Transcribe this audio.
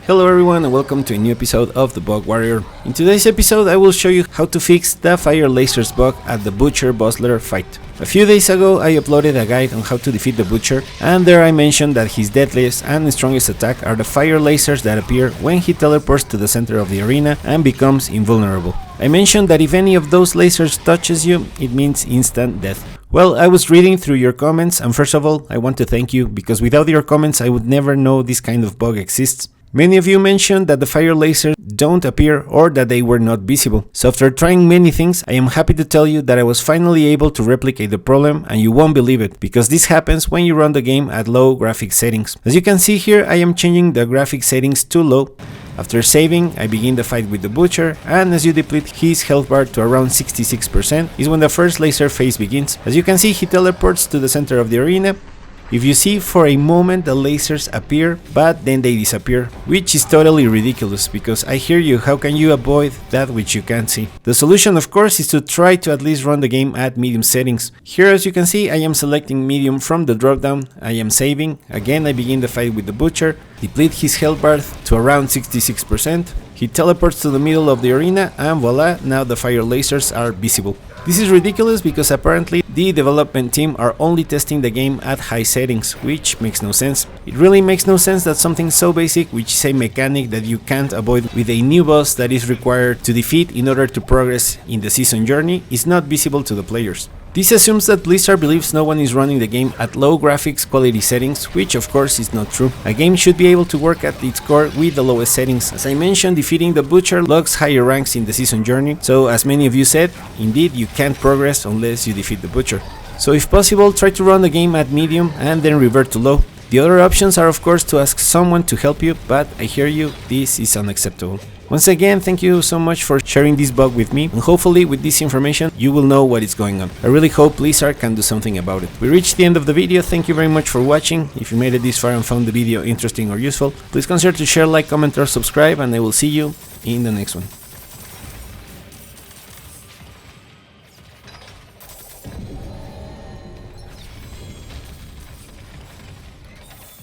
Hello everyone and welcome to a new episode of the Bug Warrior. In today's episode I will show you how to fix the fire lasers bug at the Butcher Bustler fight. A few days ago I uploaded a guide on how to defeat the Butcher, and there I mentioned that his deadliest and strongest attack are the fire lasers that appear when he teleports to the center of the arena and becomes invulnerable. I mentioned that if any of those lasers touches you, it means instant death. Well, I was reading through your comments, and first of all I want to thank you, because without your comments I would never know this kind of bug exists. Many of you mentioned that the fire lasers don't appear or that they were not visible. So after trying many things, I am happy to tell you that I was finally able to replicate the problem, and you won't believe it, because this happens when you run the game at low graphic settings. As you can see here, I am changing the graphic settings to low. After saving, I begin the fight with the Butcher, and as you deplete his health bar to around 66% is when the first laser phase begins. As you can see, he teleports to the center of the arena. If you see, for a moment the lasers appear, but then they disappear, which is totally ridiculous, because I hear you, how can you avoid that which you can't see? The solution of course is to try to at least run the game at medium settings. Here as you can see, I am selecting medium from the dropdown, I am saving, again I begin the fight with the Butcher, deplete his health bar to around 66%, he teleports to the middle of the arena, and voila, now the fire lasers are visible. This is ridiculous because apparently the development team are only testing the game at high settings, which makes no sense. It really makes no sense that something so basic, which is a mechanic that you can't avoid with a new boss that is required to defeat in order to progress in the season journey, is not visible to the players. This assumes that Blizzard believes no one is running the game at low graphics quality settings, which of course is not true. A game should be able to work at its core with the lowest settings. As I mentioned, defeating the Butcher logs higher ranks in the season journey, so as many of you said, indeed you can't progress unless you defeat the Butcher. So if possible, try to run the game at medium and then revert to low. The other options are of course to ask someone to help you, but I hear you, this is unacceptable. Once again, thank you so much for sharing this bug with me, and hopefully with this information you will know what is going on. I really hope Blizzard can do something about it. We reached the end of the video, thank you very much for watching. If you made it this far and found the video interesting or useful, please consider to share, like, comment or subscribe, and I will see you in the next one.